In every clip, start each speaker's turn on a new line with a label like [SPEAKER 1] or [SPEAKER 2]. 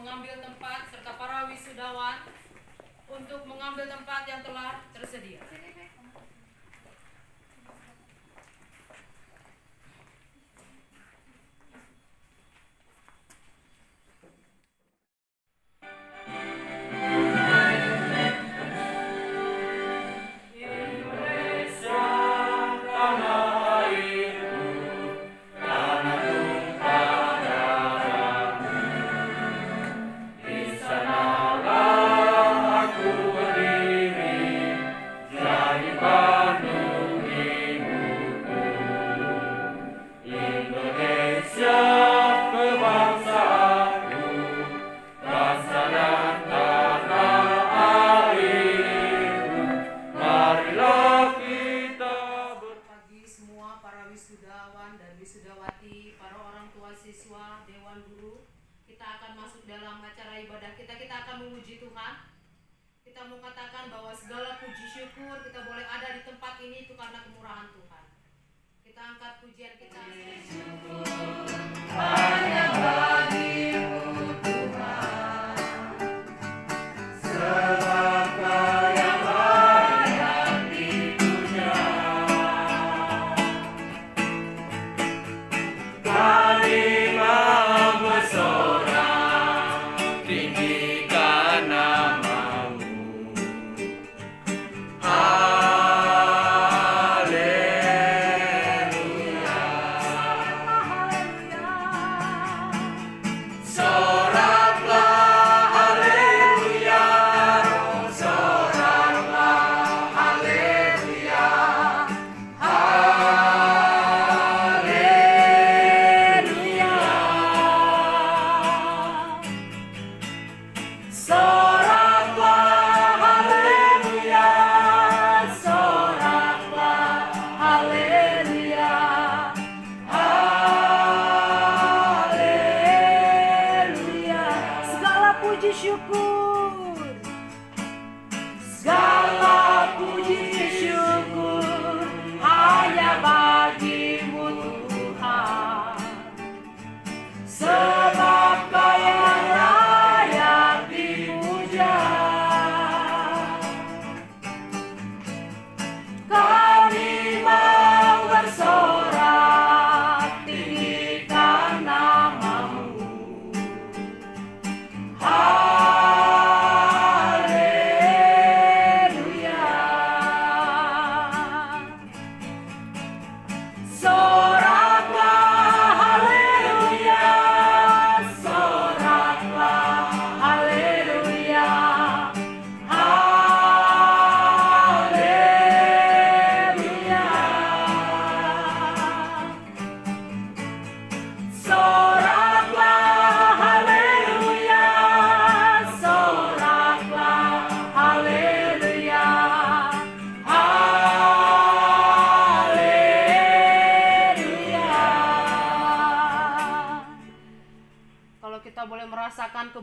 [SPEAKER 1] mengambil tempat serta para wisudawan untuk mengambil tempat yang telah tersedia.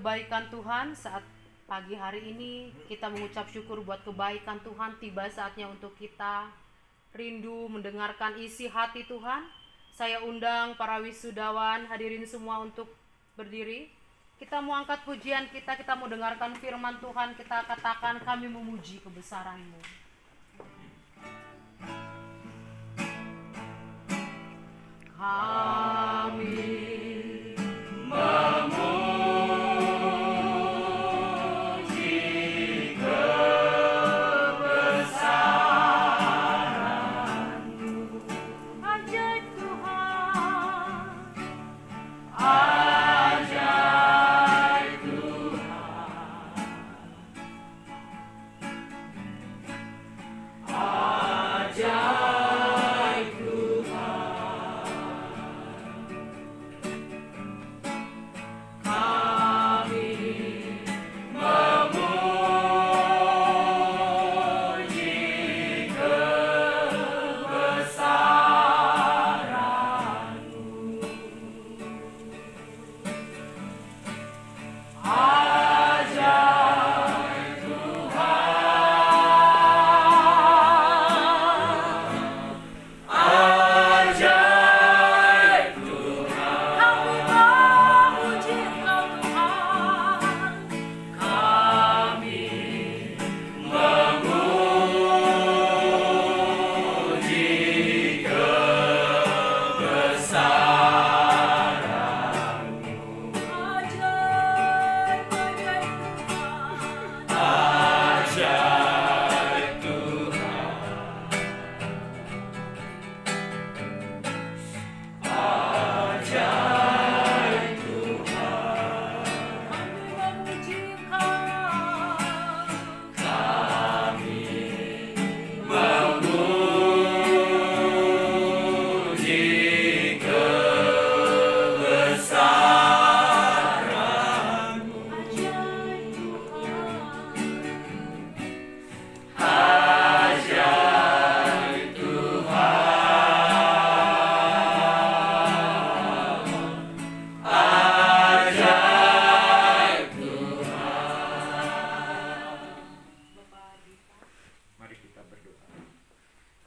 [SPEAKER 2] Kebaikan Tuhan saat pagi hari ini kita mengucap syukur buat kebaikan Tuhan. Tiba saatnya untuk kita rindu mendengarkan isi hati Tuhan. Saya undang para wisudawan hadirin semua untuk berdiri. Kita mau angkat pujian kita mau dengarkan firman Tuhan. Kita katakan kami memuji kebesaran-Mu. Kami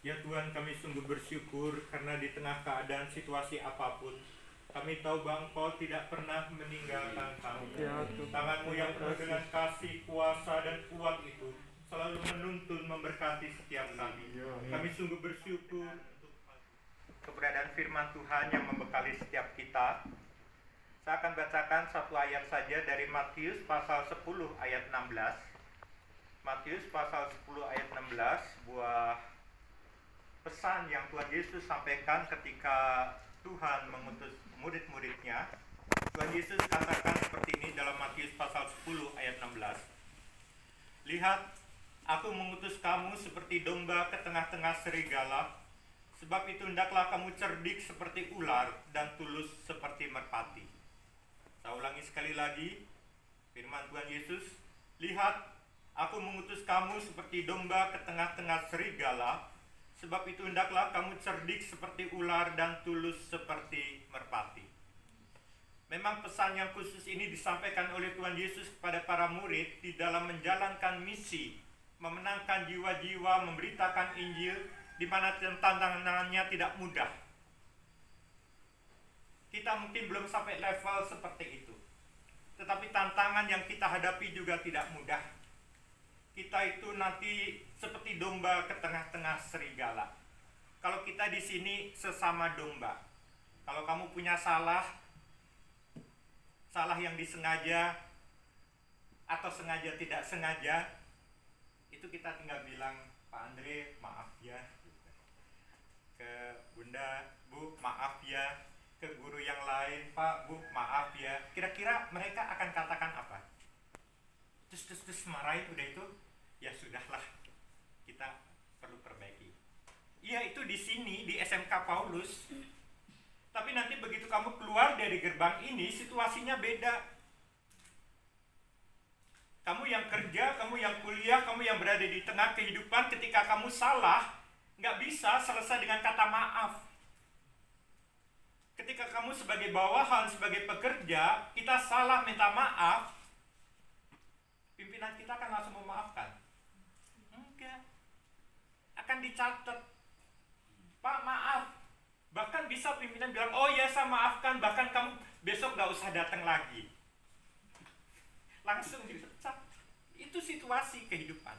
[SPEAKER 3] Ya Tuhan, kami sungguh bersyukur karena di tengah keadaan situasi apapun, kami tahu bahwa Engkau tidak pernah meninggalkan kami. Tangan-Mu yang penuh dengan kasih, kuasa, dan kuat itu selalu menuntun, memberkati setiap kami. Kami sungguh bersyukur untuk keberadaan firman Tuhan yang membekali setiap kita. Saya akan bacakan satu ayat saja dari Matius pasal 10 ayat 16. Matius pasal 10 ayat 16, sebuah pesan yang Tuhan Yesus sampaikan ketika Tuhan mengutus murid-muridnya. Tuhan Yesus katakan seperti ini dalam Matius pasal 10 ayat 16. Lihat, aku mengutus kamu seperti domba ke tengah-tengah serigala. Sebab itu hendaklah kamu cerdik seperti ular dan tulus seperti merpati. Saya ulangi sekali lagi firman Tuhan Yesus. Lihat, aku mengutus kamu seperti domba ke tengah-tengah serigala. Sebab itu hendaklah kamu cerdik seperti ular dan tulus seperti merpati. Memang pesan yang khusus ini disampaikan oleh Tuhan Yesus kepada para murid di dalam menjalankan misi, memenangkan jiwa-jiwa, memberitakan Injil, di mana tantangannya tidak mudah. Kita mungkin belum sampai level seperti itu, tetapi tantangan yang kita hadapi juga tidak mudah. Kita itu nanti seperti domba ke tengah-tengah serigala. Kalau kita di sini sesama domba. Kalau kamu punya salah yang disengaja atau sengaja tidak sengaja, itu kita tinggal bilang, Pak Andre, maaf ya. Ke Bunda, Bu, maaf ya. Ke guru yang lain, Pak, Bu, maaf ya. Kira-kira mereka akan katakan apa? Terus marahin udah itu. Ya sudahlah, kita perlu perbaiki. Iya, itu di sini di SMK Paulus. Tapi nanti begitu kamu keluar dari gerbang ini, situasinya beda. Kamu yang kerja, kamu yang kuliah, kamu yang berada di tengah kehidupan, ketika kamu salah, nggak bisa selesai dengan kata maaf. Ketika kamu sebagai bawahan, sebagai pekerja, kita salah minta maaf, pimpinan kita akan langsung memaafkan. Enggak. Akan dicatat. Pak, maaf. Bahkan bisa pimpinan bilang, oh ya saya maafkan, bahkan kamu besok gak usah datang lagi. Langsung dipecat. Itu situasi kehidupan.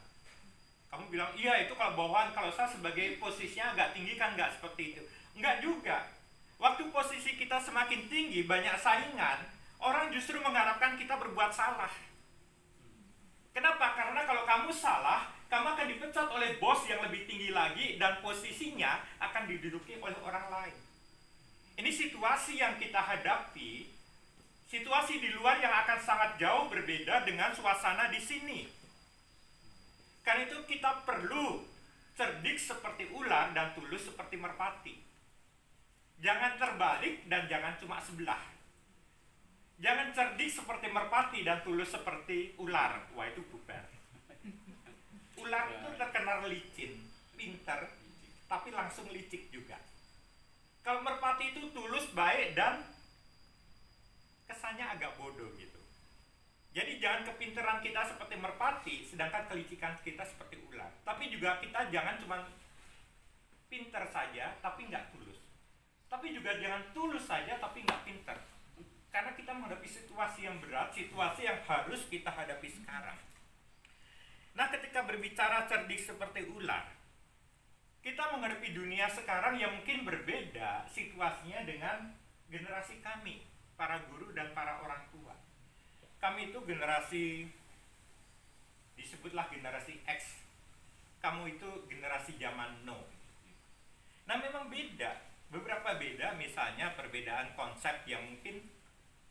[SPEAKER 3] Kamu bilang, iya itu kalau bawahan, kalau saya sebagai posisinya agak tinggi kan gak seperti itu. Enggak juga. Waktu posisi kita semakin tinggi, banyak saingan, orang justru mengharapkan kita berbuat salah. Kenapa? Karena kalau kamu salah, kamu akan dipecat oleh bos yang lebih tinggi lagi dan posisinya akan diduduki oleh orang lain. Ini situasi yang kita hadapi, situasi di luar yang akan sangat jauh berbeda dengan suasana di sini. Karena itu kita perlu cerdik seperti ular dan tulus seperti merpati. Jangan terbalik dan jangan cuma sebelah. Jangan cerdik seperti merpati dan tulus seperti ular. Wah, itu bubar. Ular itu terkenal licin, pintar, tapi langsung licik juga. Kalau merpati itu tulus, baik, dan kesannya agak bodoh gitu. Jadi jangan kepintaran kita seperti merpati, sedangkan kelicikan kita seperti ular. Tapi juga kita jangan cuma pintar saja, tapi nggak tulus. Tapi juga jangan tulus saja, tapi nggak pintar. Karena kita menghadapi situasi yang berat, situasi yang harus kita hadapi sekarang. Nah, ketika berbicara cerdik seperti ular, kita menghadapi dunia sekarang yang mungkin berbeda situasinya dengan generasi kami, para guru dan para orang tua. Kami itu generasi, disebutlah generasi X. Kamu itu generasi zaman No. Nah, memang beda, beberapa beda, misalnya perbedaan konsep yang mungkin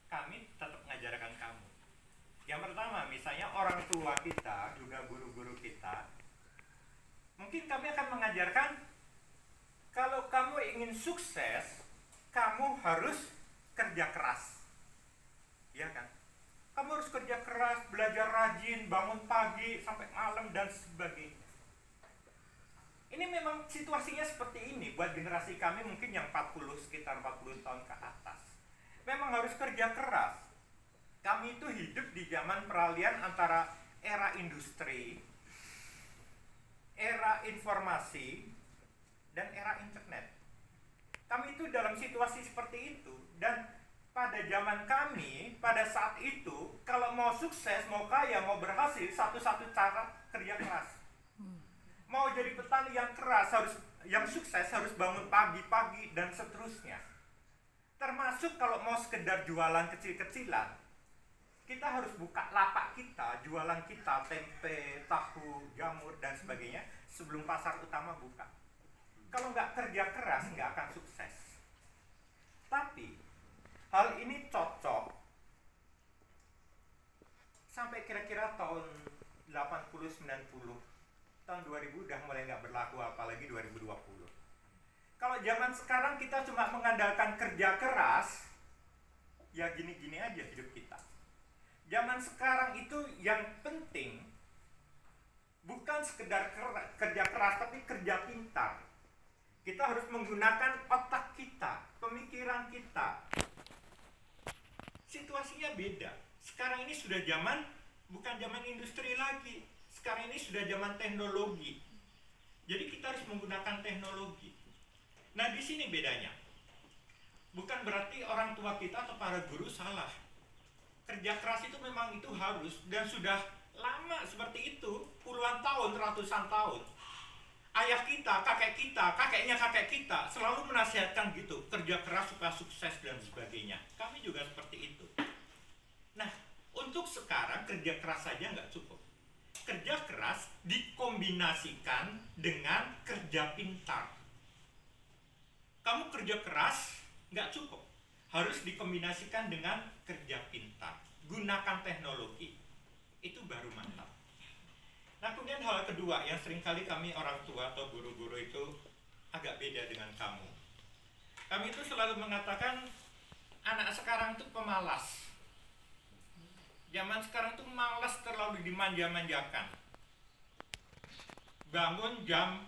[SPEAKER 3] kami tetap mengajarkan kamu. Yang pertama, misalnya orang tua kita, juga guru-guru kita, mungkin kami akan mengajarkan, kalau kamu ingin sukses, kamu harus kerja keras. Ya kan? Kamu harus kerja keras, belajar rajin, bangun pagi, sampai malam, dan sebagainya. Ini memang situasinya seperti ini, buat generasi kami mungkin yang sekitar 40 tahun ke atas. Memang harus kerja keras. Kami itu hidup di zaman peralihan antara era industri, era informasi, dan era internet. Kami itu dalam situasi seperti itu, dan pada zaman kami, pada saat itu, kalau mau sukses, mau kaya, mau berhasil, satu-satu cara kerja keras. Mau jadi petani yang keras, yang sukses harus bangun pagi-pagi dan seterusnya. Termasuk kalau mau sekedar jualan kecil-kecilan, kita harus buka lapak kita, jualan kita, tempe, tahu, jamur, dan sebagainya sebelum pasar utama buka. Kalau nggak kerja keras, nggak akan sukses. Tapi hal ini cocok sampai kira-kira tahun 80-90. Tahun 2000 udah mulai nggak berlaku, apalagi 2020. Kalau zaman sekarang kita cuma mengandalkan kerja keras, ya gini-gini aja hidup kita. Zaman sekarang itu yang penting bukan sekedar kerja keras, tapi kerja pintar. Kita harus menggunakan otak kita, pemikiran kita. Situasinya beda. Sekarang ini sudah zaman, bukan zaman industri lagi. Sekarang ini sudah zaman teknologi. Jadi kita harus menggunakan teknologi. Nah, di sini bedanya. Bukan berarti orang tua kita atau para guru salah. Kerja keras itu memang itu harus, dan sudah lama seperti itu, puluhan tahun, ratusan tahun. Ayah kita, kakeknya kakek kita selalu menasihatkan gitu, kerja keras supaya sukses dan sebagainya. Kami juga seperti itu. Nah, untuk sekarang kerja keras saja nggak cukup. Kerja keras dikombinasikan dengan kerja pintar. Kamu kerja keras nggak cukup, harus dikombinasikan dengan kerja pintar. Gunakan teknologi, itu baru mantap. Nah, kemudian hal kedua yang seringkali kami orang tua atau guru-guru itu agak beda dengan kamu. Kami itu selalu mengatakan anak sekarang itu pemalas. Zaman sekarang itu malas, terlalu dimanja-manjakan. Bangun jam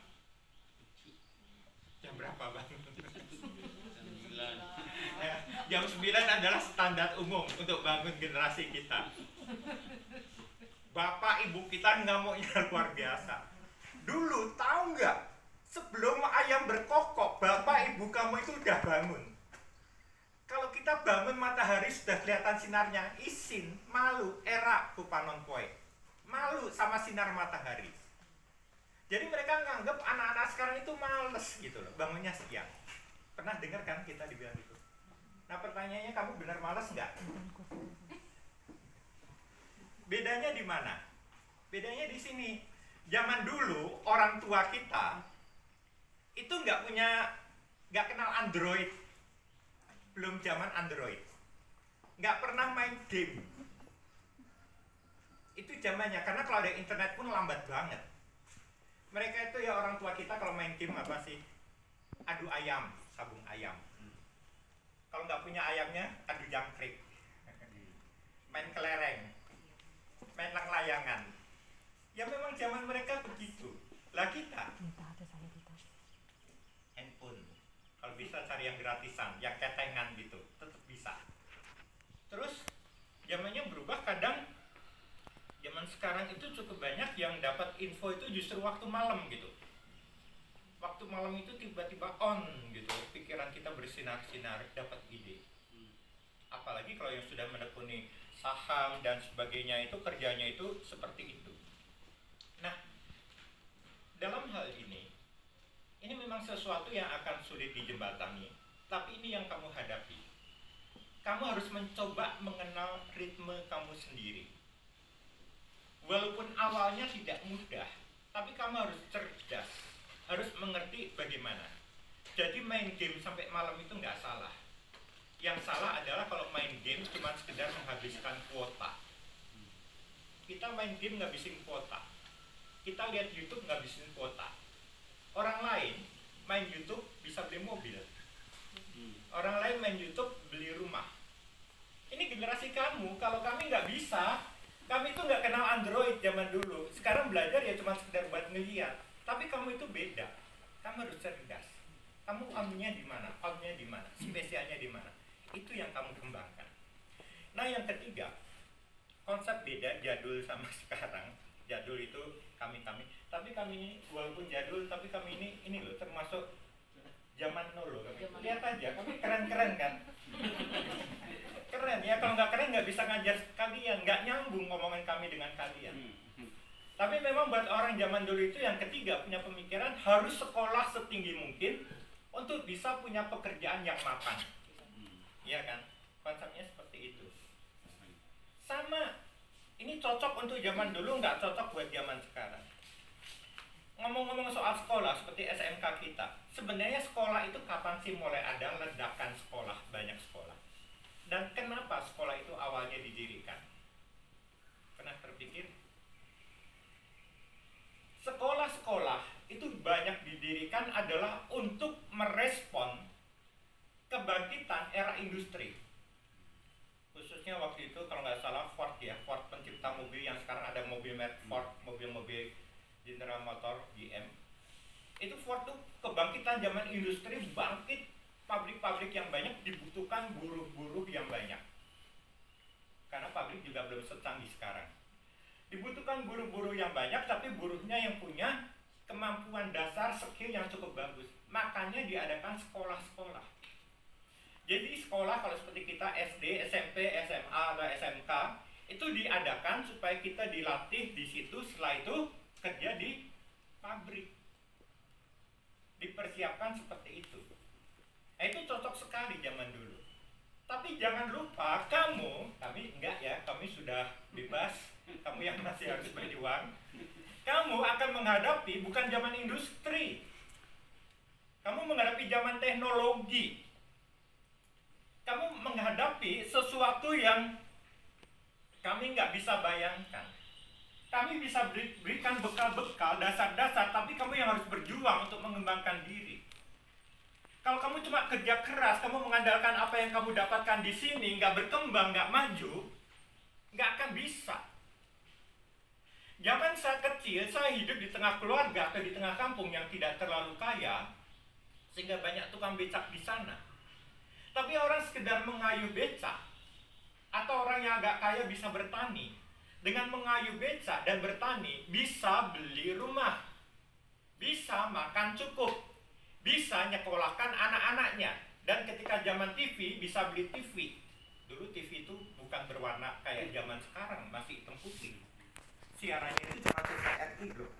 [SPEAKER 3] berapa bangun? Jam 9 adalah standar umum untuk bangun generasi kita. Bapak ibu kita ngamuknya luar biasa. Dulu tahu nggak, sebelum ayam berkokok, bapak ibu kamu itu udah bangun. Kalau kita bangun matahari sudah kelihatan sinarnya, isin, malu, era kupanon poe. Malu sama sinar matahari. Jadi mereka nganggap anak-anak sekarang itu males gitu loh, bangunnya siang. Pernah dengar kan kita dibilang gitu? Nah, pertanyaannya, kamu benar malas nggak? Bedanya di mana? Bedanya di sini. Zaman dulu orang tua kita itu nggak kenal Android, belum zaman Android, nggak pernah main game. Itu zamannya, karena kalau ada internet pun lambat banget. Mereka itu ya orang tua kita kalau main game apa sih? Adu ayam, sabung ayam. Kalau nggak punya ayamnya, adu jangkrik, main kelereng, main layangan. Ya memang zaman mereka begitu. Lah kita handphone, kalau bisa cari yang gratisan, yang ketengan gitu, tetap bisa. Terus zamannya berubah, kadang zaman sekarang itu cukup banyak yang dapat info itu justru waktu malam gitu. Waktu malam itu tiba-tiba on gitu, pikiran kita bersinar-sinar, dapat ide. Apalagi kalau yang sudah menekuni saham dan sebagainya, itu kerjanya itu seperti itu. Nah, dalam hal ini memang sesuatu yang akan sulit dijembatani, tapi ini yang kamu hadapi. Kamu harus mencoba mengenal ritme kamu sendiri. Walaupun awalnya tidak mudah, tapi kamu harus cerdas, harus mengerti bagaimana. Jadi main game sampai malam itu nggak salah. Yang salah adalah kalau main game cuma sekedar menghabiskan kuota. Kita main game ngabisin kuota. Kita lihat YouTube ngabisin kuota. Orang lain main YouTube bisa beli mobil. Orang lain main YouTube beli rumah. Ini generasi kamu. Kalau kami nggak bisa, kami itu nggak kenal Android zaman dulu. Sekarang belajar ya cuma sekedar buat ngeliat. Tapi kamu itu beda. Kamu harus cerdas. Kamu amnya di mana? Outnya di mana? Spesialnya di mana? Itu yang kamu kembangkan. Nah, yang ketiga, konsep beda jadul sama sekarang. Jadul itu kami Tapi kami ini walaupun jadul, tapi kami ini loh termasuk zaman now loh. Lihat aja, kami keren-keren kan? Keren ya, kalau nggak keren nggak bisa ngajar kalian, nggak nyambung ngomongan kami dengan kalian. Tapi memang buat orang zaman dulu itu yang ketiga punya pemikiran harus sekolah setinggi mungkin untuk bisa punya pekerjaan yang mapan. Iya kan? Konsepnya seperti itu. Sama, ini cocok untuk zaman dulu, nggak cocok buat zaman sekarang. Ngomong-ngomong soal sekolah seperti SMK kita, sebenarnya sekolah itu kapan sih mulai ada ledakan sekolah, banyak sekolah? Dan kenapa sekolah itu awalnya didirikan? Pernah terpikir? Sekolah-sekolah itu banyak didirikan adalah untuk merespon kebangkitan era industri. Khususnya waktu itu kalau nggak salah Ford ya, Ford pencipta mobil yang sekarang ada mobil merek Ford, mobil-mobil General Motor, GM. Itu Ford tuh kebangkitan zaman industri, bangkit pabrik-pabrik yang banyak, dibutuhkan buruh-buruh yang banyak. Karena pabrik juga belum secanggih sekarang. Dibutuhkan buruh-buruh yang banyak, tapi buruhnya yang punya kemampuan dasar, skill yang cukup bagus. Makanya diadakan sekolah-sekolah. Jadi sekolah kalau seperti kita SD, SMP, SMA, atau SMK itu diadakan supaya kita dilatih di situ, setelah itu kerja di pabrik. Dipersiapkan seperti itu. Nah, itu cocok sekali zaman dulu. Tapi jangan lupa kami enggak ya, kami sudah bebas, kamu yang masih harus berjuang. Kamu akan menghadapi bukan zaman industri. Kamu menghadapi zaman teknologi. Kamu menghadapi sesuatu yang kami nggak bisa bayangkan. Kami bisa berikan bekal-bekal, dasar-dasar, tapi kamu yang harus berjuang untuk mengembangkan diri. Kalau kamu cuma kerja keras, kamu mengandalkan apa yang kamu dapatkan di sini, nggak berkembang, nggak maju, nggak akan bisa. Zaman saya kecil, saya hidup di tengah keluarga atau di tengah kampung yang tidak terlalu kaya, sehingga banyak tukang becak di sana. Tapi orang sekedar mengayuh becak, atau orang yang agak kaya bisa bertani. Dengan mengayuh becak dan bertani, bisa beli rumah, bisa makan cukup, bisa nyekolahkan anak-anaknya. Dan ketika zaman TV, bisa beli TV. Dulu TV itu bukan berwarna kayak zaman sekarang, masih hitam putih. Siarannya itu cuma TVRI loh.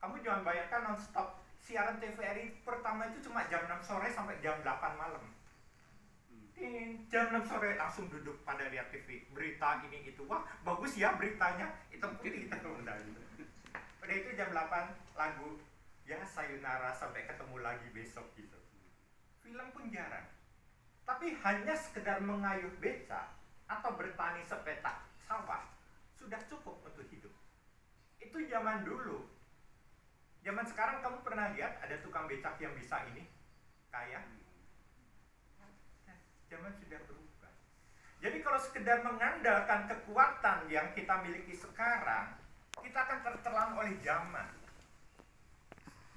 [SPEAKER 3] Kamu jangan bayangkan non-stop. Siaran TVRI pertama itu cuma jam 6 sore sampai jam 8 malam. Jam 6 sore langsung duduk pada lihat TV, berita ini itu, wah bagus ya beritanya, hitam putih kita undang. Udah itu jam 8 lagu ya sayonara sampai ketemu lagi besok gitu. Film pun jarang. Tapi hanya sekedar mengayuh beca atau bertani sepetak sawah sudah cukup untuk hidup. Itu zaman dulu. Zaman sekarang kamu pernah lihat ada tukang becak yang bisa ini kaya? Zaman sudah berubah. Jadi kalau sekedar mengandalkan kekuatan yang kita miliki sekarang, kita akan tertelan oleh zaman.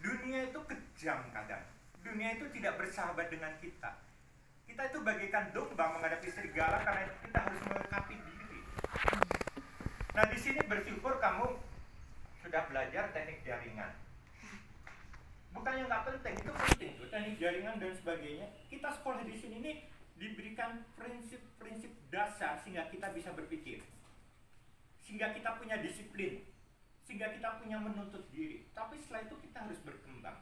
[SPEAKER 3] Dunia itu kejam kadang. Dunia itu tidak bersahabat dengan kita. Kita itu bagaikan domba menghadapi serigala karena kita harus melengkapi diri. Nah di sini bersyukur kamu sudah belajar teknik jaringan. Bukan yang nggak penting, itu penting tuh teknik jaringan dan sebagainya. Kita sekolah di sini nih diberikan prinsip-prinsip dasar sehingga kita bisa berpikir, sehingga kita punya disiplin, sehingga kita punya menuntut diri. Tapi setelah itu kita harus berkembang.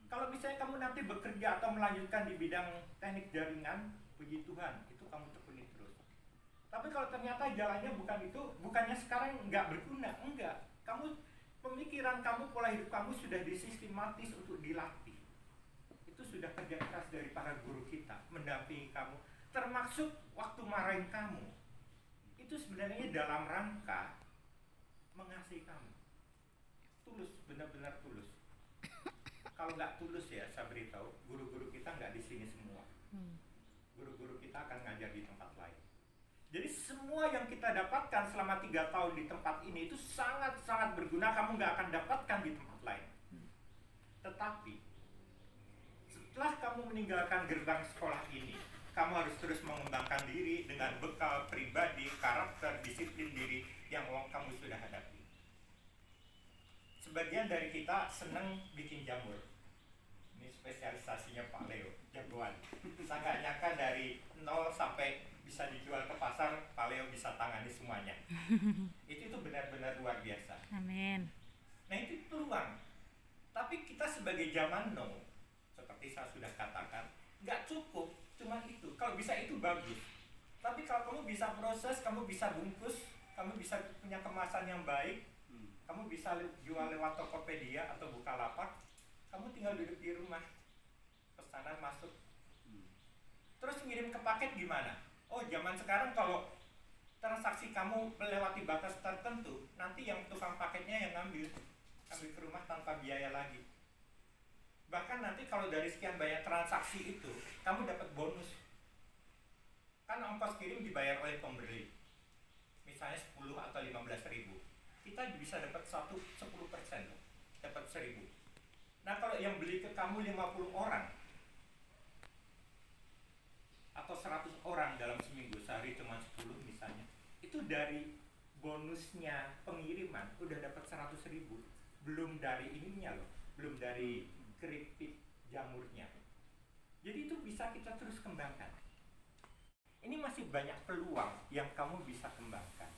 [SPEAKER 3] Kalau misalnya kamu nanti bekerja atau melanjutkan di bidang teknik jaringan, puji Tuhan, itu kamu tekuni terus. Tapi kalau ternyata jalannya bukan itu, bukannya sekarang nggak berguna, enggak. Kamu, pemikiran kamu, pola hidup kamu sudah disistematis untuk dilatih. Itu sudah kerja keras dari para guru kita, mendampingi kamu, termasuk waktu marahin kamu. Itu sebenarnya dalam rangka mengasihi kamu. Tulus, benar-benar tulus. Kalau nggak tulus ya, saya beritahu, guru-guru kita nggak di sini semua. Guru-guru kita akan ngajar di tempat lain. Jadi semua yang kita dapatkan selama 3 tahun di tempat ini itu sangat-sangat berguna, kamu nggak akan dapatkan di tempat lain. Tetapi setelah kamu meninggalkan gerbang sekolah ini, kamu harus terus mengembangkan diri dengan bekal pribadi, karakter, disiplin diri yang kamu sudah hadapi. sebagian dari kita seneng bikin jamur. Ini spesialisasinya Pak Leo, jagoan. Saya nggak nyangka dari 0 sampai bisa dijual ke pasar, Pak Leo bisa tangani semuanya. Itu benar-benar luar biasa.
[SPEAKER 4] Amin.
[SPEAKER 3] Nah itu peluang. Tapi kita sebagai zaman now, seperti saya sudah katakan, nggak cukup cuma itu. Kalau bisa itu bagus. Tapi kalau kamu bisa proses, kamu bisa bungkus, kamu bisa punya kemasan yang baik, kamu bisa jual lewat Tokopedia atau Bukalapak, kamu tinggal duduk di rumah, pesanan masuk. Terus ngirim ke paket gimana? Oh, zaman sekarang kalau transaksi kamu melewati batas tertentu, nanti yang tukang paketnya yang ngambil ke rumah tanpa biaya lagi. Bahkan nanti kalau dari sekian banyak transaksi itu, kamu dapat bonus. Kan ongkos kirim dibayar oleh pembeli. Misalnya 10 atau 15 ribu. Kita bisa dapat 10%, dapat 1.000. Nah kalau yang beli ke kamu 50 orang atau 100 orang dalam seminggu, sehari cuma 10 misalnya, itu dari bonusnya pengiriman udah dapat 100.000, belum dari ininya loh, belum dari keripik jamurnya. Jadi itu bisa kita terus kembangkan. Ini masih banyak peluang yang kamu bisa kembangkan.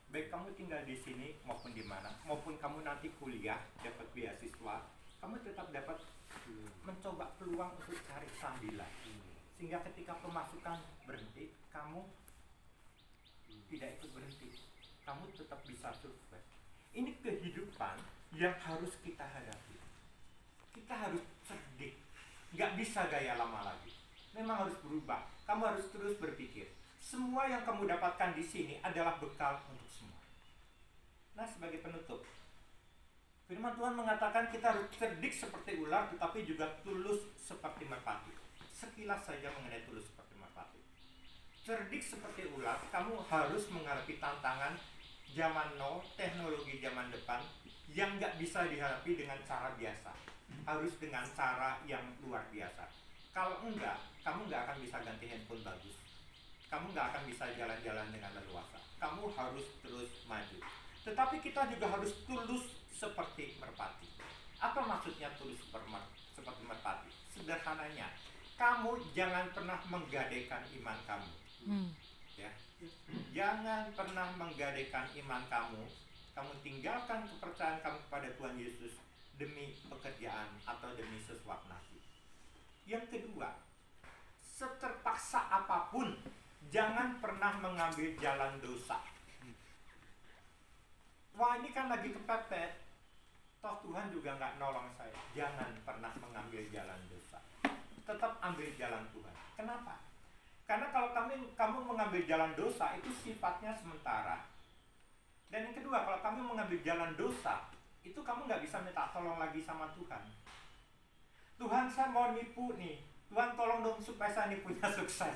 [SPEAKER 3] Baik kamu tinggal di sini maupun di mana, maupun kamu nanti kuliah dapat beasiswa, kamu tetap dapat mencoba peluang untuk cari sambilan. Sehingga ketika pemasukan berhenti, kamu tidak ikut berhenti. Kamu tetap bisa survive. Ini kehidupan yang harus kita hadapi. Kita harus cerdik. Nggak bisa gaya lama lagi. Memang harus berubah. Kamu harus terus berpikir. Semua yang kamu dapatkan di sini adalah bekal untuk semua. Nah, sebagai penutup, firman Tuhan mengatakan kita harus cerdik seperti ular, tetapi juga tulus seperti merpati. Sekilas saja mengenai tulus seperti merpati. Cerdik seperti ular, kamu harus menghadapi tantangan zaman now, teknologi zaman depan yang nggak bisa dihadapi dengan cara biasa. Harus dengan cara yang luar biasa. Kalau enggak, kamu nggak akan bisa ganti handphone bagus. Kamu nggak akan bisa jalan-jalan dengan leluasa. Kamu harus terus maju. Tetapi kita juga harus tulus seperti merpati. Apa maksudnya tulus seperti merpati? Sederhananya, kamu jangan pernah menggadaikan iman kamu. Ya. Jangan pernah menggadaikan iman kamu. Kamu tinggalkan kepercayaan kamu kepada Tuhan Yesus demi pekerjaan atau demi sesuap nasi. Yang kedua, seterpaksa apapun, jangan pernah mengambil jalan dosa. Wah, ini kan lagi kepepet. Toh Tuhan juga nggak nolong saya. Jangan pernah mengambil jalan dosa. Tetap ambil jalan Tuhan. Kenapa? Karena kalau kamu mengambil jalan dosa, itu sifatnya sementara. Dan yang kedua, kalau kamu mengambil jalan dosa, itu kamu nggak bisa minta tolong lagi sama Tuhan. Tuhan, saya mau nipu nih. Tuhan tolong dong supaya saya nipunya sukses.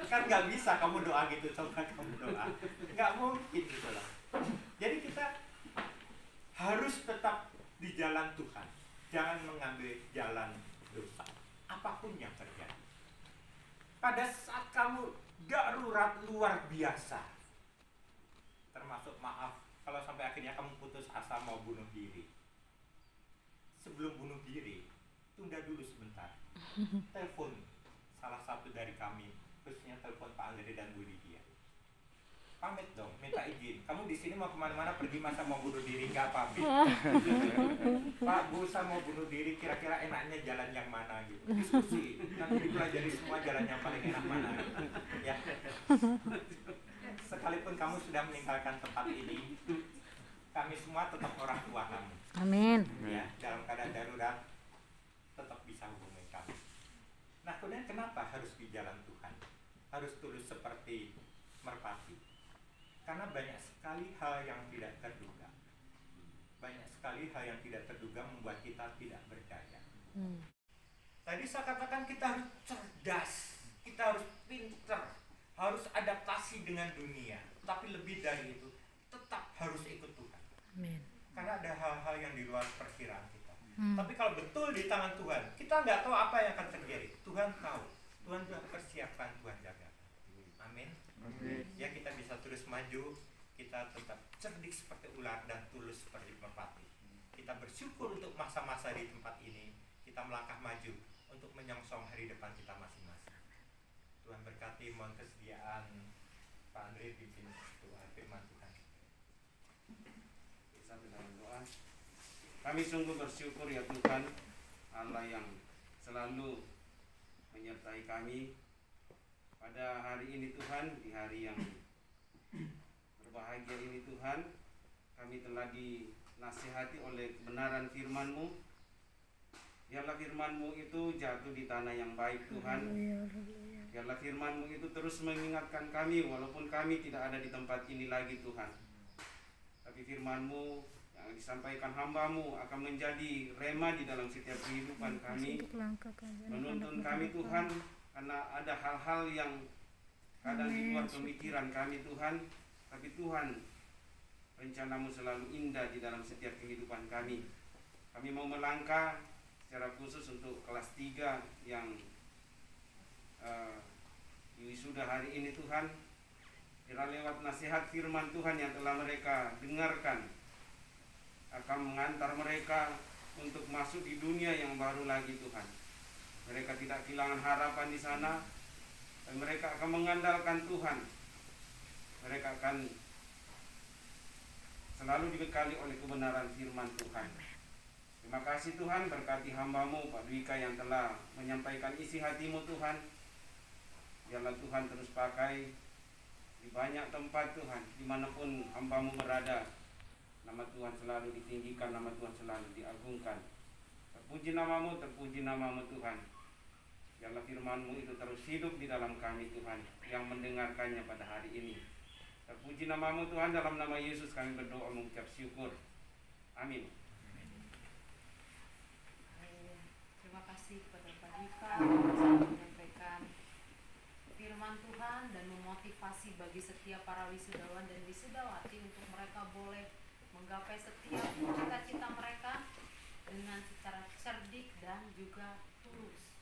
[SPEAKER 3] Kan nggak bisa kamu doa gitu, coba kamu doa. Nggak mungkin gitu loh. Jadi kita harus tetap di jalan Tuhan. Jangan mengambil jalan dosa. Apapun yang terjadi. Pada saat kamu darurat luar biasa, termasuk maaf, kalau sampai akhirnya kamu putus asa mau bunuh diri. Sebelum bunuh diri, tunda dulu sebentar. Telepon salah satu dari kami, khususnya telepon Pak Andre dan Bu Lydia. Pamit dong, minta izin. Kamu di sini mau kemana-mana pergi, masa mau bunuh diri nggak pamit? Pak, Bu, saya mau bunuh diri, kira-kira enaknya jalan yang mana gitu. Diskusi, nanti dipelajari semua jalan yang paling enak mana. Ya. Sekalipun kamu sudah meninggalkan tempat ini, kami semua tetap orang tua kamu.
[SPEAKER 4] Amin.
[SPEAKER 3] Ya, dalam keadaan darurat tetap bisa hubungi kami. Nah, kemudian kenapa harus di jalan Tuhan? Harus tulus seperti merpati. Karena banyak sekali hal yang tidak terduga. Banyak sekali hal yang tidak terduga membuat kita tidak berdaya. Tadi saya katakan kita harus cerdas, kita harus pintar, harus adaptasi dengan dunia. Tapi lebih dari itu, tetap harus ikut Tuhan.
[SPEAKER 4] Amin.
[SPEAKER 3] Karena ada hal-hal yang di luar perkiraan kita. Tapi kalau betul di tangan Tuhan, kita nggak tahu apa yang akan terjadi. Tuhan tahu. Tuhan sudah persiapkan, Tuhan jaga. Amin. Ya, kita bisa terus maju. Kita tetap cerdik seperti ular dan tulus seperti merpati. kita bersyukur untuk masa-masa di tempat ini, kita melangkah maju untuk menyongsong hari depan kita masing-masing. Tuhan berkati, mohon kesediaan Pak Andre pimpin doa firman Tuhan.
[SPEAKER 4] Sampai dalam doa. Kami sungguh bersyukur ya Tuhan, Allah yang selalu menyertai kami pada hari ini Tuhan, di hari yang berbahagia ini Tuhan. Kami telah dinasihati oleh kebenaran firman-Mu. Biarlah firman-Mu itu jatuh di tanah yang baik Tuhan. Biarlah firman-Mu itu terus mengingatkan kami walaupun kami tidak ada di tempat ini lagi Tuhan. Tapi firman-Mu yang disampaikan hamba-Mu akan menjadi rema di dalam setiap kehidupan kami. Menuntun kami Tuhan, karena ada hal-hal yang kadang di luar pemikiran kami Tuhan. Tapi Tuhan, rencana-Mu selalu indah di dalam setiap kehidupan kami. Kami mau melangkah secara khusus untuk kelas 3 yang wisuda hari ini Tuhan. Kira lewat nasihat firman Tuhan yang telah mereka dengarkan akan mengantar mereka untuk masuk di dunia yang baru lagi Tuhan. Mereka tidak kehilangan harapan di sana, dan mereka akan mengandalkan Tuhan. Mereka akan selalu dibekali oleh kebenaran firman Tuhan. Terima kasih Tuhan, berkati hamba-Mu Pak Dwika yang telah menyampaikan isi hati-Mu Tuhan. Biarlah Tuhan terus pakai di banyak tempat Tuhan, dimanapun hamba-Mu berada. Nama Tuhan selalu ditinggikan, nama Tuhan selalu diagungkan. Terpuji nama-Mu, terpuji nama-Mu Tuhan. Biarlah firman-Mu itu terus hidup di dalam kami Tuhan, yang mendengarkannya pada hari ini. Terpuji nama-Mu Tuhan, dalam nama Yesus kami berdoa mengucap syukur. Amin.
[SPEAKER 2] Terima kasih kepada Pak Dwika yang menyampaikan firman Tuhan dan memotivasi bagi setiap para wisudawan dan wisudawati untuk mereka boleh menggapai setiap cita-cita mereka dengan secara cerdik dan juga tulus,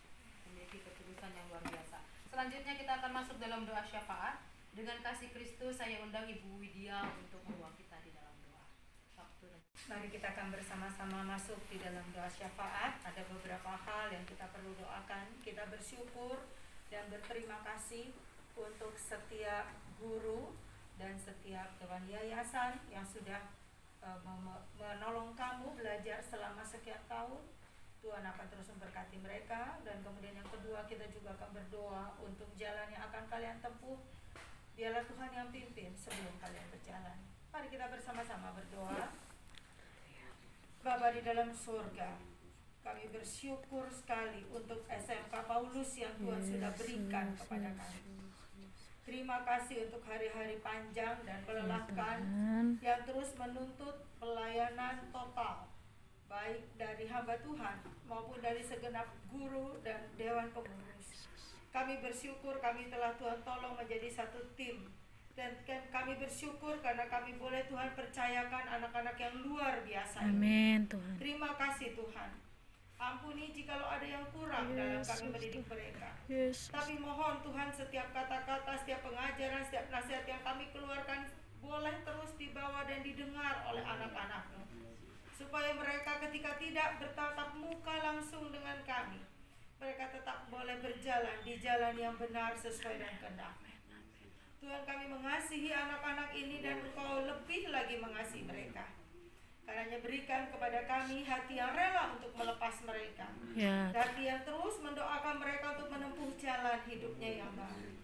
[SPEAKER 2] memiliki ketulusan yang luar biasa. Selanjutnya kita akan masuk dalam doa syafaat. Dengan kasih Kristus saya undang Ibu Widya untuk membawa kita di dalam doa.
[SPEAKER 5] Mari kita akan bersama-sama masuk di dalam doa syafaat. Ada beberapa hal yang kita perlu doakan. Kita bersyukur dan berterima kasih untuk setiap guru dan setiap dewan yayasan yang sudah menolong kamu belajar selama sekian tahun. Tuhan akan terus memberkati mereka. Dan kemudian yang kedua, kita juga akan berdoa untuk jalan yang akan kalian tempuh. Biarlah Tuhan yang pimpin sebelum kalian berjalan. Mari kita bersama-sama berdoa. Bapa di dalam surga, kami bersyukur sekali untuk SMK Paulus yang Tuhan sudah berikan kepada kami. Terima kasih untuk hari-hari panjang dan melelahkan yang terus menuntut pelayanan total, baik dari hamba Tuhan maupun dari segenap guru dan dewan pengurus. Kami bersyukur kami telah Tuhan tolong menjadi satu tim. Dan kami bersyukur karena kami boleh Tuhan percayakan anak-anak yang luar biasa.
[SPEAKER 6] Amin Tuhan.
[SPEAKER 5] Terima kasih Tuhan. Ampuni jikalau ada yang kurang dalam kami mendidik mereka. Tapi mohon Tuhan setiap kata-kata, setiap pengajaran, setiap nasihat yang kami keluarkan boleh terus dibawa dan didengar oleh anak-anak-Mu. Supaya mereka ketika tidak bertatap muka langsung dengan kami, mereka tetap boleh berjalan di jalan yang benar sesuai dengan kehendak. Tuhan, kami mengasihi anak-anak ini dan Engkau lebih lagi mengasihi mereka. Karenanya berikan kepada kami hati yang rela untuk melepas mereka. Hati yang terus mendoakan mereka untuk menempuh jalan hidupnya yang baru.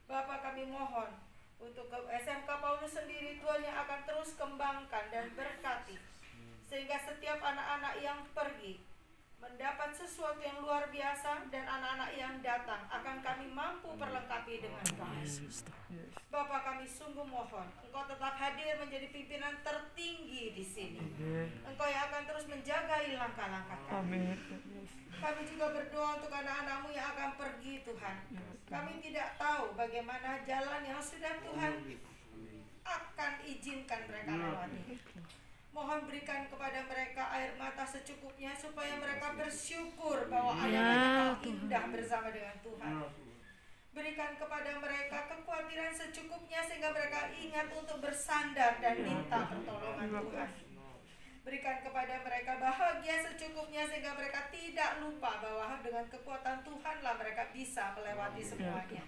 [SPEAKER 5] Bapa, kami mohon untuk SMK Paulus sendiri, Tuhan yang akan terus kembangkan dan berkati. Sehingga setiap anak-anak yang pergi mendapat sesuatu yang luar biasa, dan anak-anak yang datang akan kami mampu perlengkapi dengan baik. Bapa, kami sungguh mohon Engkau tetap hadir menjadi pimpinan tertinggi di sini. Engkau yang akan terus menjaga langkah-langkah kami. Kami juga berdoa untuk anak-anak-Mu yang akan pergi Tuhan. Kami tidak tahu bagaimana jalan yang sudah Tuhan akan izinkan mereka lewati. Mohon berikan kepada mereka air mata secukupnya supaya mereka bersyukur bahwa ada banyak hal indah bersama dengan Tuhan. Berikan kepada mereka kekhawatiran secukupnya sehingga mereka ingat untuk bersandar dan minta pertolongan Tuhan. Berikan kepada mereka bahagia secukupnya sehingga mereka tidak lupa bahwa dengan kekuatan Tuhanlah mereka bisa melewati semuanya.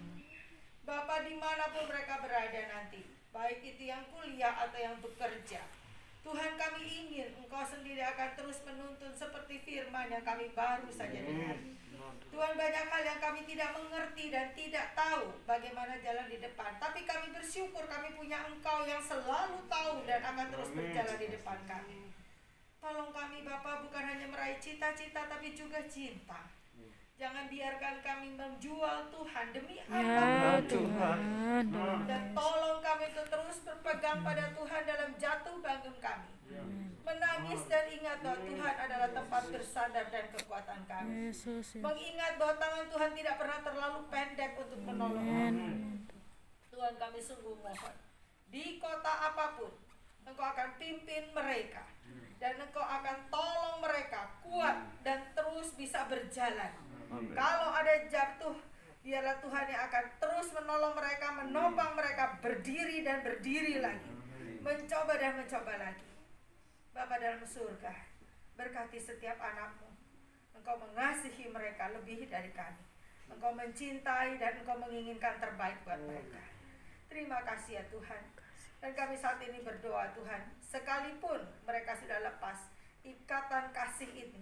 [SPEAKER 5] Bapa, dimanapun mereka berada nanti, baik itu yang kuliah atau yang bekerja, Tuhan, kami ingin Engkau sendiri akan terus menuntun seperti firman yang kami baru saja dengar. Tuhan, banyak hal yang kami tidak mengerti dan tidak tahu bagaimana jalan di depan. Tapi kami bersyukur kami punya Engkau yang selalu tahu dan akan terus berjalan di depan kami. Tolong kami Bapa, bukan hanya meraih cita-cita tapi juga cinta. Jangan biarkan kami menjual Tuhan demi apapun Tuhan. Dan tolong kami untuk terus berpegang pada Tuhan dalam jatuh bangun kami. Menangis dan ingat bahwa Tuhan adalah tempat bersandar dan kekuatan kami. Mengingat bahwa tangan Tuhan tidak pernah terlalu pendek untuk menolong kami. Tuhan, kami sungguh mohon, di kota apapun Engkau akan pimpin mereka, dan Engkau akan tolong mereka kuat dan terus bisa berjalan. Kalau ada jatuh, biarlah Tuhan yang akan terus menolong mereka, menopang mereka berdiri dan berdiri lagi, mencoba dan mencoba lagi. Bapa dalam surga, berkati setiap anak-Mu. Engkau mengasihi mereka lebih dari kami. Engkau mencintai dan Engkau menginginkan terbaik buat mereka. Terima kasih ya Tuhan. Dan kami saat ini berdoa Tuhan, sekalipun mereka sudah lepas ikatan kasih ini,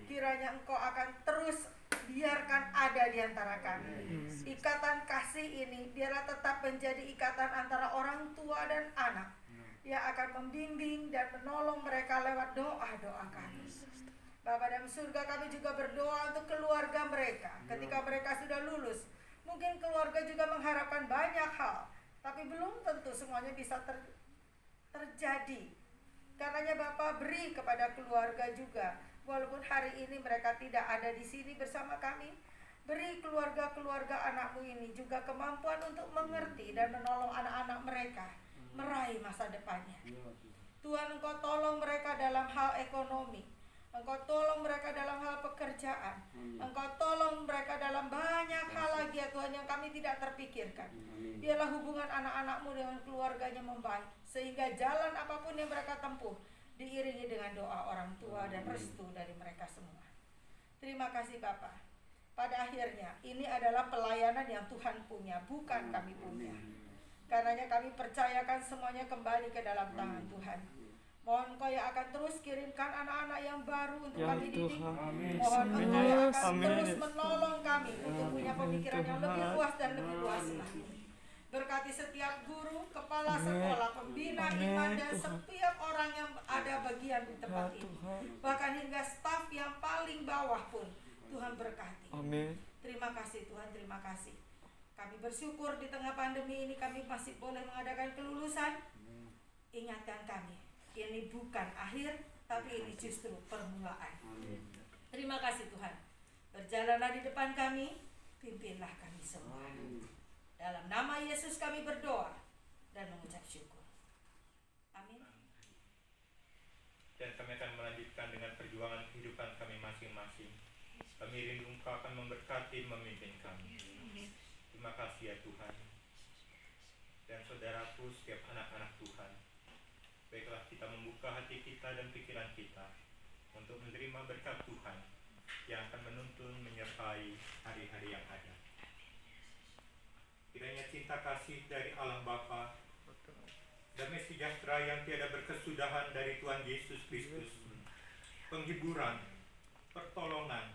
[SPEAKER 5] kiranya Engkau akan terus biarkan ada di antara kami. Ikatan kasih ini biarlah tetap menjadi ikatan antara orang tua dan anak, yang akan membimbing dan menolong mereka lewat doa-doa kami. Bapa dalam surga, kami juga berdoa untuk keluarga mereka. Ketika mereka sudah lulus, mungkin keluarga juga mengharapkan banyak hal, tapi belum tentu semuanya bisa terjadi. Karenanya Bapa, beri kepada keluarga juga, walaupun hari ini mereka tidak ada di sini bersama kami, beri keluarga-keluarga anak-Mu ini juga kemampuan untuk mengerti dan menolong anak-anak mereka meraih masa depannya. Tuhan, Engkau tolong mereka dalam hal ekonomi, Engkau tolong mereka dalam hal pekerjaan, Engkau tolong mereka dalam banyak hal lagi ya Tuhan yang kami tidak terpikirkan. Biarlah hubungan anak-anak-Mu dengan keluarganya membaik, sehingga jalan apapun yang mereka tempuh diiringi dengan doa orang tua dan restu dari mereka semua. Terima kasih Bapa. Pada akhirnya ini adalah pelayanan yang Tuhan punya, bukan kami punya. Karenanya kami percayakan semuanya kembali ke dalam tangan Tuhan. Mohon Engkau yang akan terus kirimkan anak-anak yang baru untuk kami didik. Mohon Engkau yang akan terus menolong kami untuk punya pemikiran yang lebih luas dan lebih luas lagi. Berkati setiap guru, kepala sekolah, pembina iman, dan setiap orang yang ada bagian di tempat ini. Bahkan hingga staf yang paling bawah pun Tuhan berkati. Terima kasih Tuhan, terima kasih. Kami bersyukur di tengah pandemi ini kami masih boleh mengadakan kelulusan. Ingatkan kami, ini bukan akhir, tapi ini justru permulaan. Terima kasih Tuhan. Berjalanlah di depan kami, pimpinlah kami semua. Dalam nama Yesus kami berdoa dan mengucap syukur. Amin.
[SPEAKER 3] Dan kami akan melanjutkan dengan perjuangan kehidupan kami masing-masing. Kami rindu Engkau akan memberkati, memimpin kami. Terima kasih ya Tuhan. Dan saudaraku, setiap anak-anak Tuhan, baiklah kita membuka hati kita dan pikiran kita untuk menerima berkat Tuhan yang akan menuntun menyertai hari-hari yang ada. Kiranya cinta kasih dari Allah Bapa, damai sejahtera yang tiada berkesudahan dari Tuhan Yesus Kristus, penghiburan, pertolongan,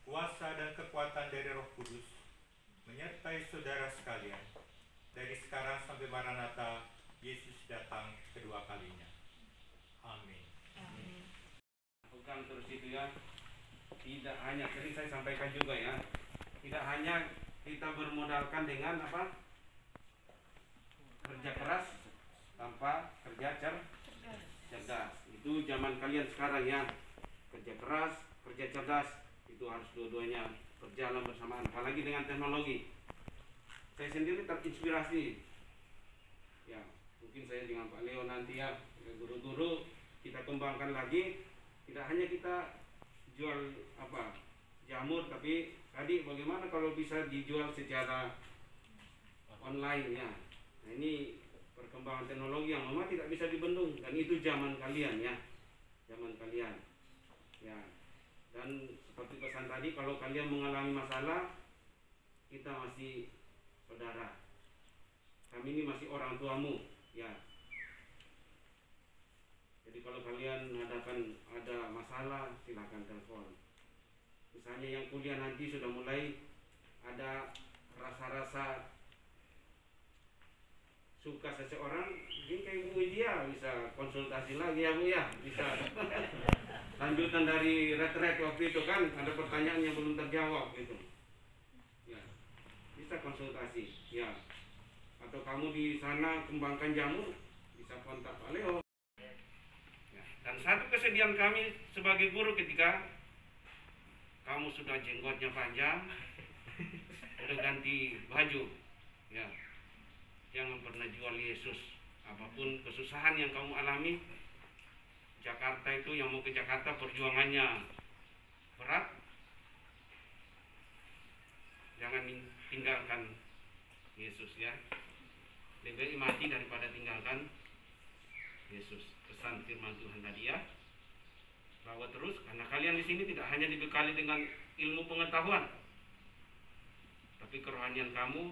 [SPEAKER 3] kuasa dan kekuatan dari Roh Kudus menyertai saudara sekalian dari sekarang sampai Maranatha Yesus datang kedua kalinya. Amin.
[SPEAKER 4] Pegang terus itu ya. Tidak hanya, tadi saya sampaikan juga ya, tidak hanya kita bermodalkan dengan apa? Kerja keras tanpa kerja cerdas. Itu zaman kalian sekarang ya. Kerja keras, kerja cerdas, itu harus dua-duanya berjalan bersamaan. Apalagi dengan teknologi. Saya sendiri terinspirasi. Ya, mungkin saya dengan Pak Leo nanti ya, guru-guru kita kembangkan lagi. Tidak hanya kita jual apa? Jamur, tapi tadi bagaimana kalau bisa dijual secara online ya. Nah, ini perkembangan teknologi yang memang tidak bisa dibendung dan itu zaman kalian ya. zaman kalian. Ya. Dan seperti pesan tadi, kalau kalian mengalami masalah, kita masih saudara. Kami ini masih orang tuamu, ya. Jadi kalau kalian ada masalah, silakan telepon. Misalnya yang kuliah nanti sudah mulai ada rasa-rasa suka seseorang, mungkin kayak Bu Widya bisa konsultasi lagi ya Bu ya, bisa lanjutan dari retret waktu itu kan ada pertanyaan yang belum terjawab gitu, ya bisa konsultasi ya. Atau kamu di sana kembangkan jamu, bisa kontak Pak Leo. Ya. Dan satu kesedihan kami sebagai guru ketika kamu sudah jenggotnya panjang, udah ganti baju, ya jangan pernah jual Yesus. Apapun kesusahan yang kamu alami, Jakarta itu yang mau ke Jakarta perjuangannya berat, jangan tinggalkan Yesus ya. Lebih baik mati daripada tinggalkan Yesus. Pesan firman Tuhan tadi ya. Bawa terus, karena kalian di sini tidak hanya dibekali dengan ilmu pengetahuan, tapi kerohanian kamu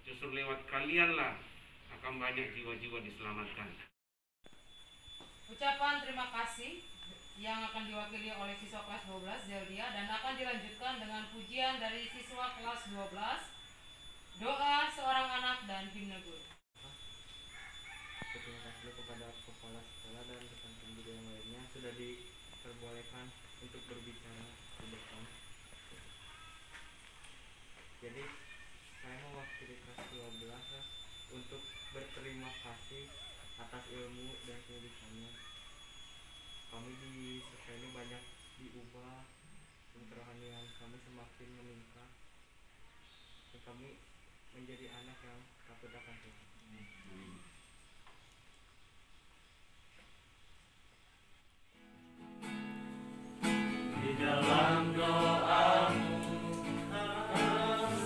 [SPEAKER 4] justru lewat kalianlah akan banyak jiwa-jiwa diselamatkan.
[SPEAKER 2] Ucapan terima kasih yang akan diwakili oleh siswa kelas 12 Zeldia dan akan dilanjutkan dengan pujian dari siswa kelas 12, doa seorang anak dan himne guru.
[SPEAKER 6] Terima kasih kepada kepala sekolah dan rekan pembudi yang lainnya sudah diperbolehkan untuk berbicara di depan. Jadi saya mewakili kelas 12 untuk berterima kasih atas ilmu dan kehidupannya. Kami di sekolah ini banyak diubah dan kerohanian kami semakin meningkat dan kami menjadi anak yang takut akan Tuhan.
[SPEAKER 7] Di dalam doamu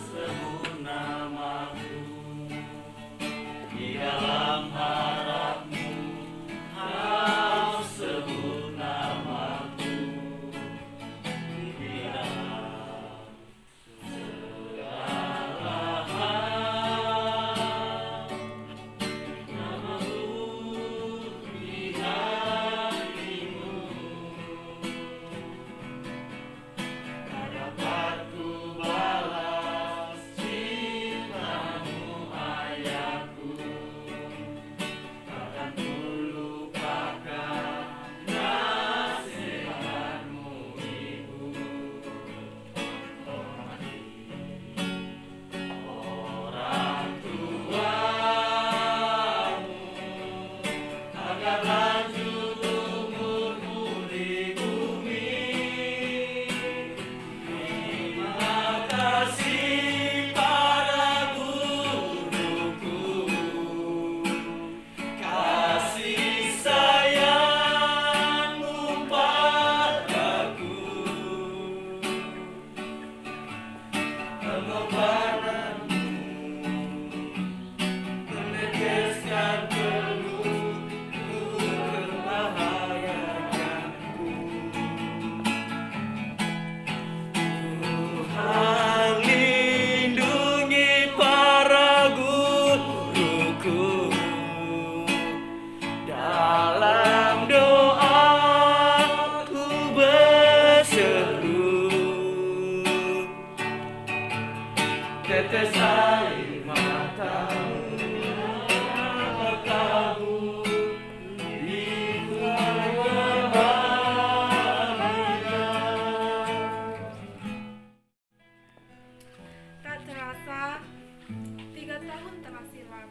[SPEAKER 7] sebut namaku, di dalam harapmu kau sebut namaku, di dalam segala hal namamu di hatimu. Dapat ku balas cintamu ayahku, takkan ku lupakan nasihatmu ibu. Hormati orang tuamu agar lanjut umurmu di bumi. Terima kasih pada guruku, kasih sayangmu padaku, pengorbananmu meneteskan peluh kebahagiaanku. Tuhan lindungi para guruku, dalam doaku berseru, tetes air matamu kamu itu bahagia.
[SPEAKER 5] Tak terasa 3 tahun telah silam.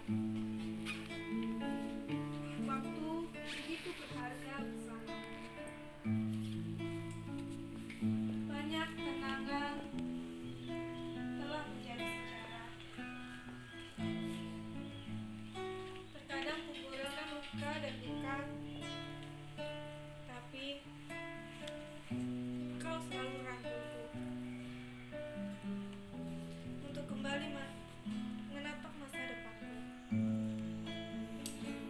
[SPEAKER 5] Waktu begitu berharga bersama. Banyak kenangan telah menjadi sejarah. Terkadang kumpulkan luka dan duka, tapi kau selalu rangkulku untuk kembali menatap masa depanku.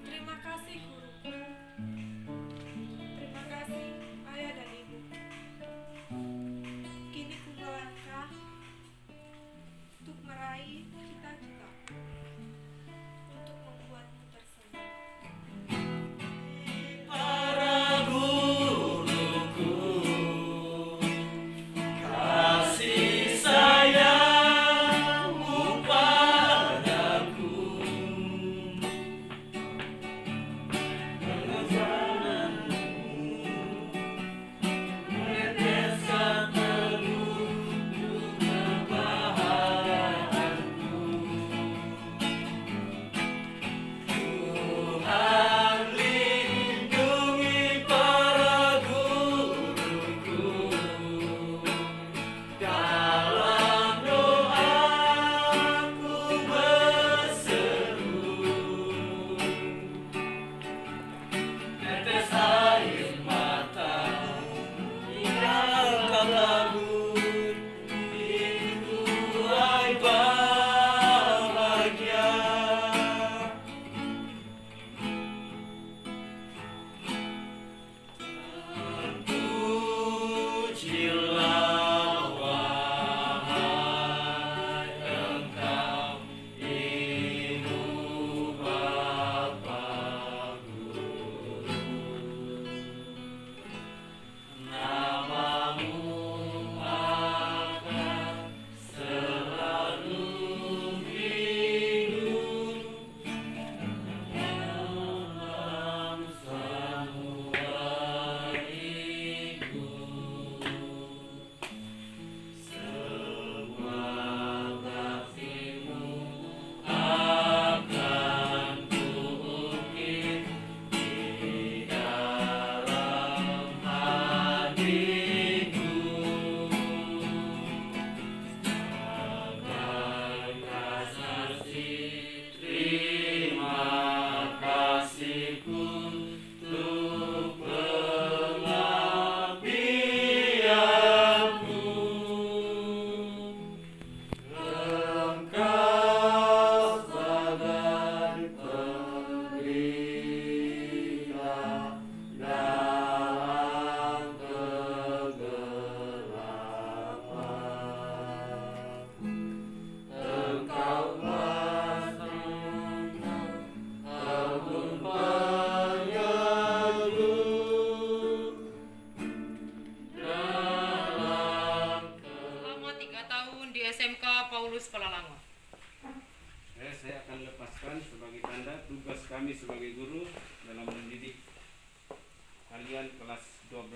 [SPEAKER 5] Terima kasih guruku
[SPEAKER 1] Pengurus Sekolah Langon.
[SPEAKER 4] Saya akan lepaskan sebagai tanda tugas kami sebagai guru dalam mendidik kalian kelas 12.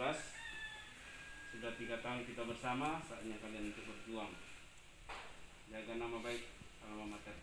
[SPEAKER 4] Sudah 3 tahun kita bersama, saatnya kalian untuk berjuang. Jaga nama baik alma mater.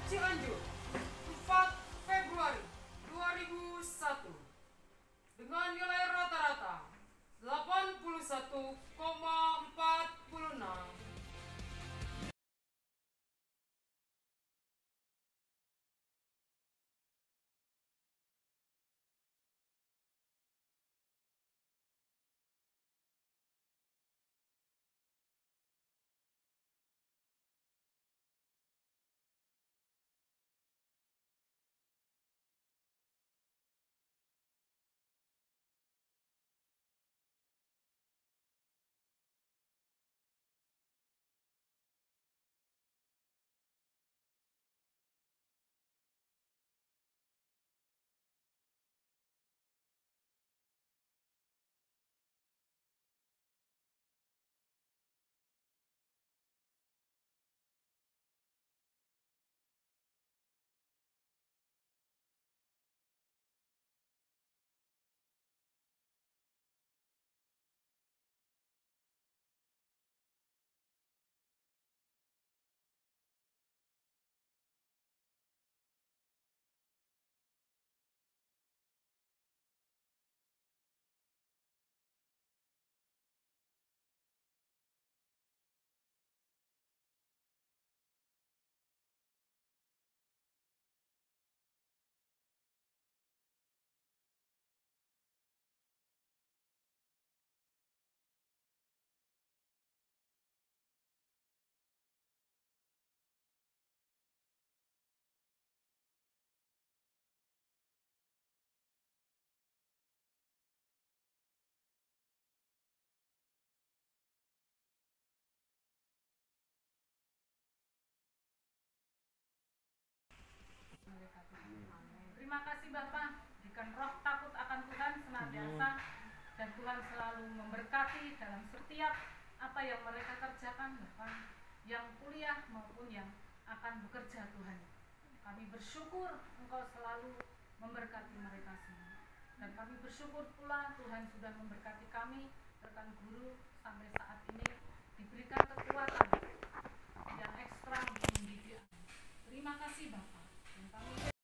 [SPEAKER 1] Cianjur, 4 Februari 2001, dengan nilai rata-rata 81,46.
[SPEAKER 2] Terima kasih Bapak, berikan roh takut akan Tuhan senantiasa, dan Tuhan selalu memberkati dalam setiap apa yang mereka kerjakan, bahkan yang kuliah maupun yang akan bekerja Tuhan. Kami bersyukur Engkau selalu memberkati mereka semua, dan kami bersyukur pula Tuhan sudah memberkati kami, rekan guru sampai saat ini diberikan kekuatan yang ekstra untuk mendidik. Terima kasih Bapak. Dan kami